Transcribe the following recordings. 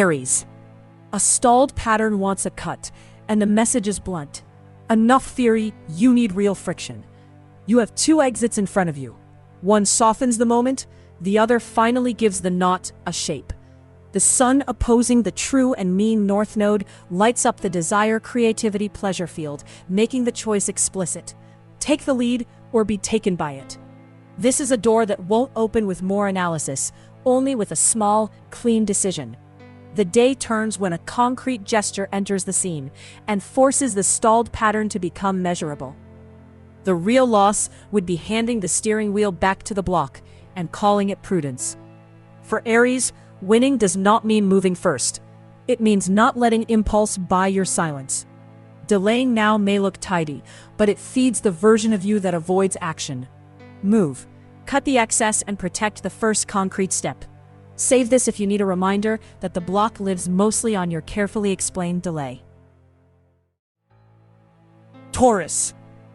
Aries. A stalled pattern wants a cut, and the message is blunt. Enough theory, you need real friction. You have two exits in front of you. One softens the moment, the other finally gives the knot a shape. The sun opposing the true and mean north node lights up the desire, creativity, pleasure field, making the choice explicit. Take the lead or be taken by it. This is a door that won't open with more analysis, only with a small, clean decision. The day turns when a concrete gesture enters the scene and forces the stalled pattern to become measurable. The real loss would be handing the steering wheel back to the block and calling it prudence. For Aries, winning does not mean moving first. It means not letting impulse buy your silence. Delaying now may look tidy, but it feeds the version of you that avoids action. Move. Cut the excess and protect the first concrete step. Save this if you need a reminder that the block lives mostly on your carefully explained delay. Taurus.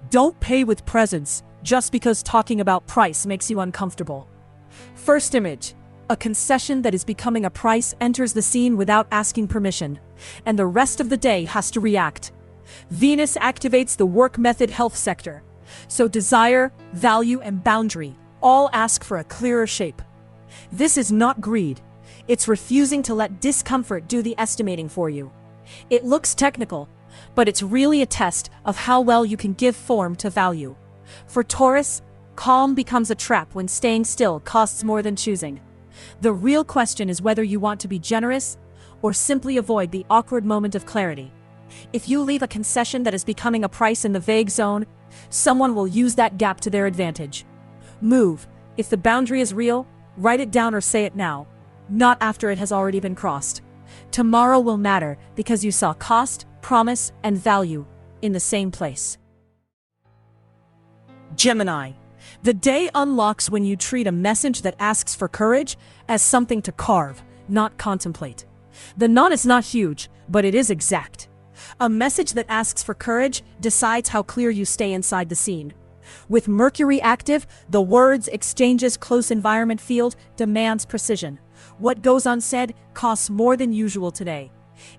Don't pay with presents just because talking about price makes you uncomfortable. First image. A concession that is becoming a price enters the scene without asking permission, and the rest of the day has to react. Venus activates the work method health sector, so desire, value, and boundary all ask for a clearer shape. This is not greed. It's refusing to let discomfort do the estimating for you. It looks technical, but it's really a test of how well you can give form to value. For Taurus, calm becomes a trap when staying still costs more than choosing. The real question is whether you want to be generous or simply avoid the awkward moment of clarity. If you leave a concession that is becoming a price in the vague zone, someone will use that gap to their advantage. Move. If the boundary is real, write it down or say it now, not after it has already been crossed. Tomorrow will matter because you saw cost, promise, and value in the same place. Gemini. The day unlocks when you treat a message that asks for courage as something to carve, not contemplate. The knot is not huge, but it is exact. A message that asks for courage decides how clear you stay inside the scene. With Mercury active, the words exchanges close environment field demands precision. What goes unsaid costs more than usual today.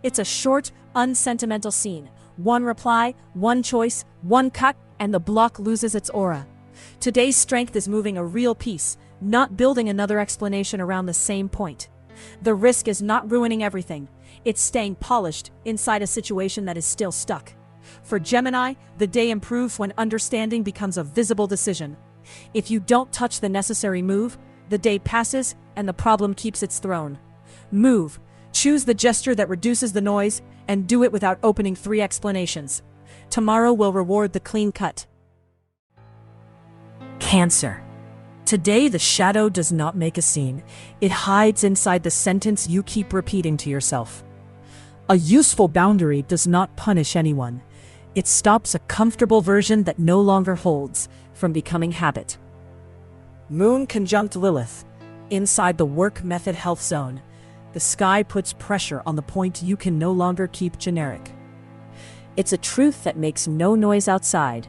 It's a short, unsentimental scene. One reply, one choice, one cut, and the block loses its aura. Today's strength is moving a real piece, not building another explanation around the same point. The risk is not ruining everything. It's staying polished inside a situation that is still stuck. For Gemini, the day improves when understanding becomes a visible decision. If you don't touch the necessary move, the day passes and the problem keeps its throne. Move. Choose the gesture that reduces the noise and do it without opening 3 explanations. Tomorrow will reward the clean cut. Cancer. Today the shadow does not make a scene. It hides inside the sentence you keep repeating to yourself. A useful boundary does not punish anyone. It stops a comfortable version that no longer holds from becoming habit. Moon conjunct Lilith. Inside the work method health zone, the sky puts pressure on the point you can no longer keep generic. It's a truth that makes no noise outside,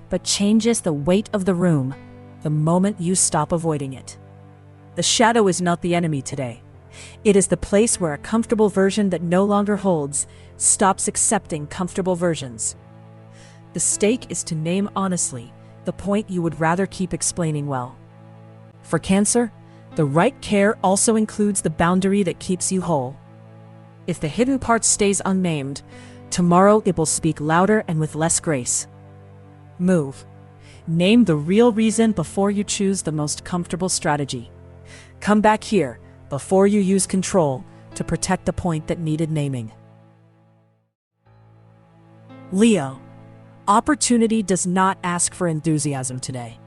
but changes the weight of the room the moment you stop avoiding it. The shadow is not the enemy today. It is the place where a comfortable version that no longer holds stops accepting comfortable versions. The stake is to name honestly the point you would rather keep explaining well. For Cancer, the right care also includes the boundary that keeps you whole. If the hidden part stays unnamed, tomorrow it will speak louder and with less grace. Move. Name the real reason before you choose the most comfortable strategy. Come back here before you use control to protect the point that needed naming. Leo. Opportunity does not ask for enthusiasm today.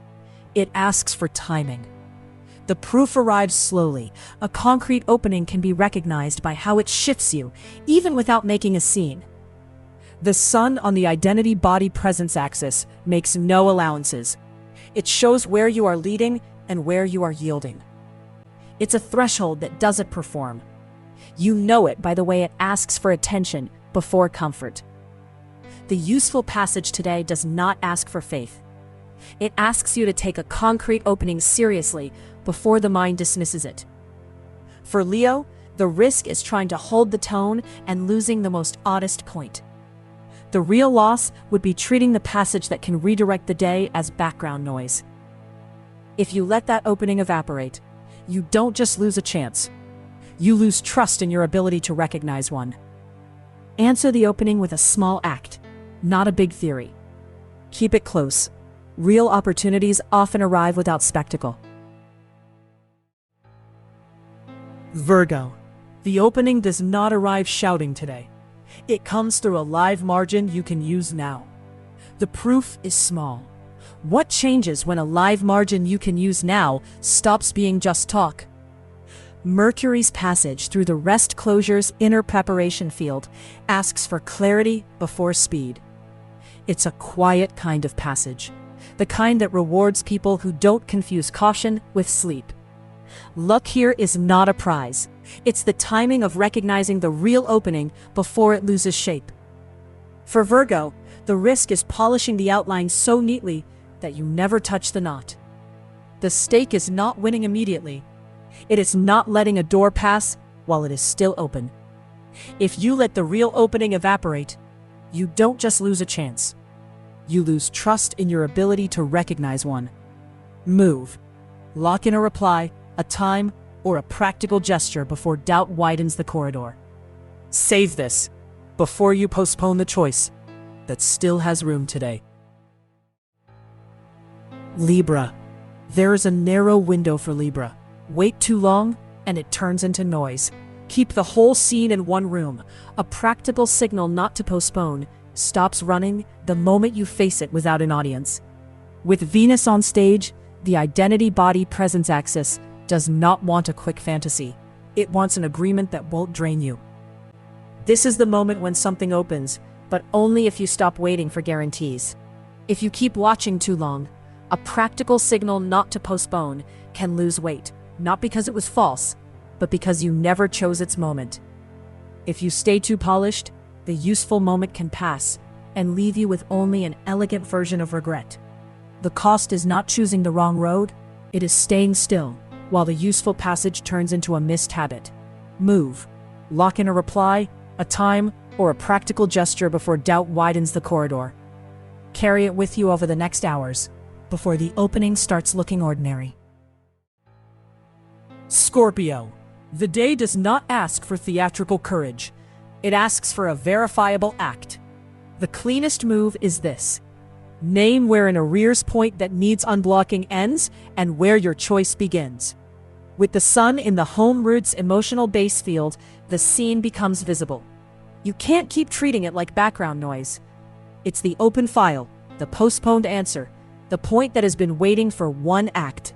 It asks for timing. The proof arrives slowly. A concrete opening can be recognized by how it shifts you, even without making a scene. The sun on the identity-body-presence axis makes no allowances. It shows where you are leading and where you are yielding. It's a threshold that doesn't perform. You know it by the way it asks for attention before comfort. The useful passage today does not ask for faith. It asks you to take a concrete opening seriously before the mind dismisses it. For Leo, The risk is trying to hold the tone and losing the most oddest point. The real loss would be treating the passage that can redirect the day as background noise. If you let that opening evaporate, you don't just lose a chance. You lose trust in your ability to recognize one. Answer the opening with a small act, not a big theory. Keep it close. Real opportunities often arrive without spectacle. Virgo. The opening does not arrive shouting today. It comes through a live margin you can use now. The proof is small. What changes when a live margin you can use now stops being just talk? Mercury's passage through the rest closure's inner preparation field asks for clarity before speed. It's a quiet kind of passage, the kind that rewards people who don't confuse caution with sleep. Luck here is not a prize. It's the timing of recognizing the real opening before it loses shape. For Virgo, the risk is polishing the outline so neatly that you never touch the knot. The stake is not winning immediately. It is not letting a door pass while it is still open. If you let the real opening evaporate, you don't just lose a chance. You lose trust in your ability to recognize one. Move. Lock in a reply, a time, or a practical gesture before doubt widens the corridor. Save this before you postpone the choice that still has room today. Libra. There is a narrow window for Libra. Wait too long, and it turns into noise. Keep the whole scene in one room. A practical signal not to postpone stops running the moment you face it without an audience. With Venus on stage, the identity-body-presence axis does not want a quick fantasy. It wants an agreement that won't drain you. This is the moment when something opens, but only if you stop waiting for guarantees. If you keep watching too long, a practical signal not to postpone can lose weight, not because it was false, but because you never chose its moment. If you stay too polished, the useful moment can pass and leave you with only an elegant version of regret. The cost is not choosing the wrong road, it is staying still, while the useful passage turns into a missed habit. Move. Lock in a reply, a time, or a practical gesture before doubt widens the corridor. Carry it with you over the next hours, before the opening starts looking ordinary. Scorpio. The day does not ask for theatrical courage. It asks for a verifiable act. The cleanest move is this. Name where an arrears point that needs unblocking ends and where your choice begins. With the sun in the home root's emotional base field, the scene becomes visible. You can't keep treating it like background noise. It's the open file, the postponed answer, the point that has been waiting for one act.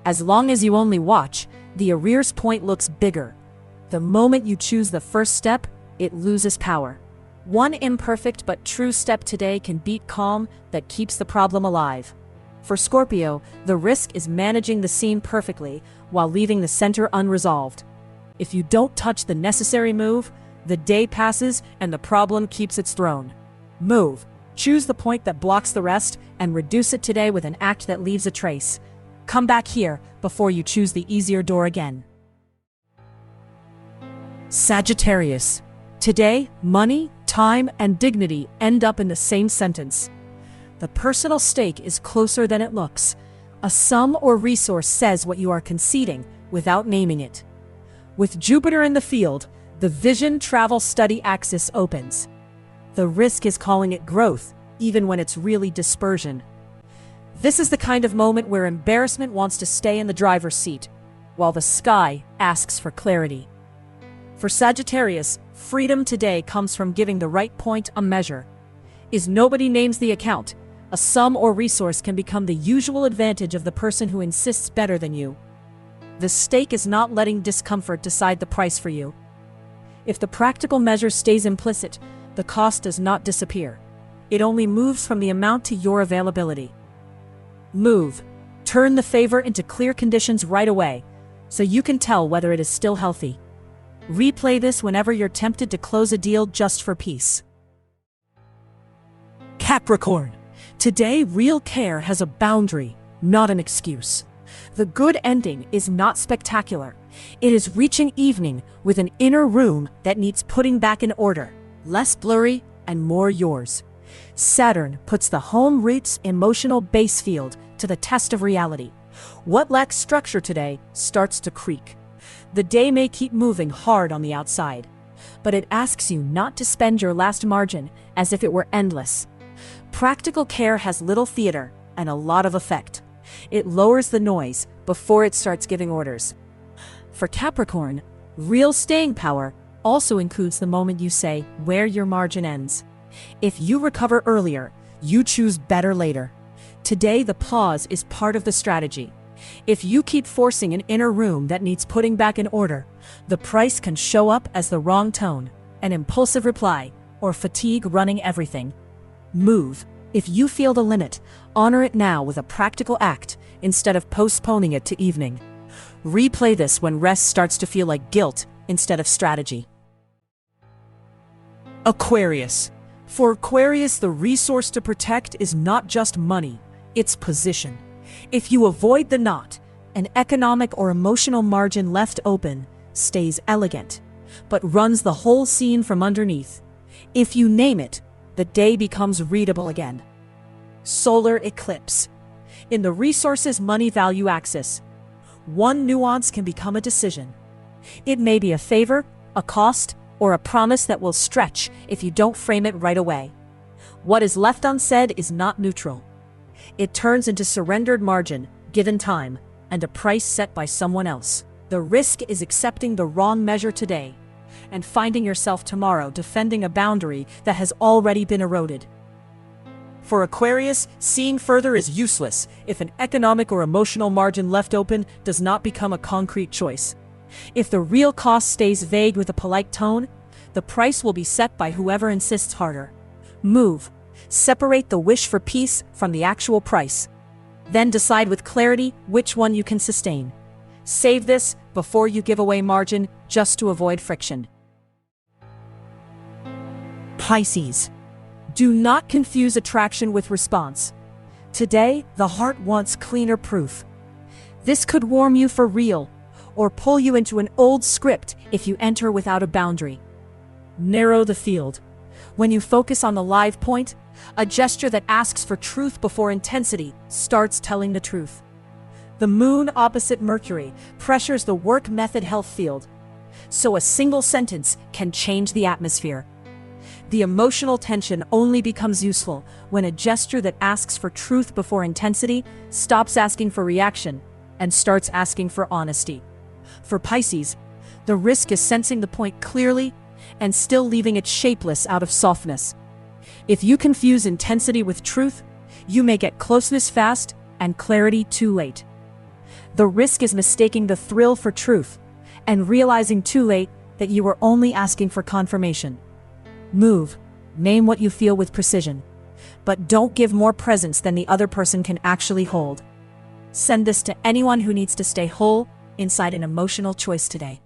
As long as you only watch, the arrears point looks bigger. The moment you choose the first step, it loses power. One imperfect but true step today can beat calm that keeps the problem alive. For Scorpio, the risk is managing the scene perfectly while leaving the center unresolved. If you don't touch the necessary move, the day passes and the problem keeps its throne. Move. Choose the point that blocks the rest and reduce it today with an act that leaves a trace. Come back here before you choose the easier door again. Sagittarius. Today, money, time, and dignity end up in the same sentence. The personal stake is closer than it looks. A sum or resource says what you are conceding without naming it. With Jupiter in the field, the vision travel study axis opens. The risk is calling it growth, even when it's really dispersion. This is the kind of moment where embarrassment wants to stay in the driver's seat, while the sky asks for clarity. For Sagittarius, freedom today comes from giving the right point a measure. Is nobody names the account, a sum or resource can become the usual advantage of the person who insists better than you. The stake is not letting discomfort decide the price for you. If the practical measure stays implicit, the cost does not disappear. It only moves from the amount to your availability. Move. Turn the favor into clear conditions right away, so you can tell whether it is still healthy. Replay this whenever you're tempted to close a deal just for peace. Capricorn. Today, real care has a boundary, not an excuse. The good ending is not spectacular. It is reaching evening with an inner room that needs putting back in order, less blurry and more yours. Saturn puts the home root's emotional base field to the test of reality. What lacks structure today starts to creak. The day may keep moving hard on the outside, but it asks you not to spend your last margin as if it were endless. Practical care has little theater and a lot of effect. It lowers the noise before it starts giving orders. For Capricorn, real staying power also includes the moment you say where your margin ends. If you recover earlier, you choose better later. Today, the pause is part of the strategy. If you keep forcing an inner room that needs putting back in order, the price can show up as the wrong tone, an impulsive reply, or fatigue running everything. Move. If you feel the limit, honor it now with a practical act instead of postponing it to evening. Replay this when rest starts to feel like guilt instead of strategy. Aquarius. For Aquarius, the resource to protect is not just money, it's position. If you avoid the knot, an economic or emotional margin left open stays elegant, but runs the whole scene from underneath. If you name it, the day becomes readable again. Solar eclipse. In the resources money value axis, one nuance can become a decision. It may be a favor, a cost, or a promise that will stretch if you don't frame it right away. What is left unsaid is not neutral. It turns into surrendered margin, given time, and a price set by someone else. The risk is accepting the wrong measure today and finding yourself tomorrow defending a boundary that has already been eroded. For Aquarius, seeing further is useless if an economic or emotional margin left open does not become a concrete choice. If the real cost stays vague with a polite tone, the price will be set by whoever insists harder. Move. Separate the wish for peace from the actual price. Then decide with clarity which one you can sustain. Save this before you give away margin just to avoid friction. Pisces. Do not confuse attraction with response. Today, the heart wants cleaner proof. This could warm you for real, or pull you into an old script if you enter without a boundary. Narrow the field. When you focus on the live point, a gesture that asks for truth before intensity starts telling the truth. The moon opposite Mercury pressures the work method health field, so a single sentence can change the atmosphere. The emotional tension only becomes useful when a gesture that asks for truth before intensity stops asking for reaction and starts asking for honesty. For Pisces, the risk is sensing the point clearly and still leaving it shapeless out of softness. If you confuse intensity with truth, you may get closeness fast and clarity too late. The risk is mistaking the thrill for truth and realizing too late that you were only asking for confirmation. Move. Name what you feel with precision, but don't give more presence than the other person can actually hold. Send this to anyone who needs to stay whole inside an emotional choice today.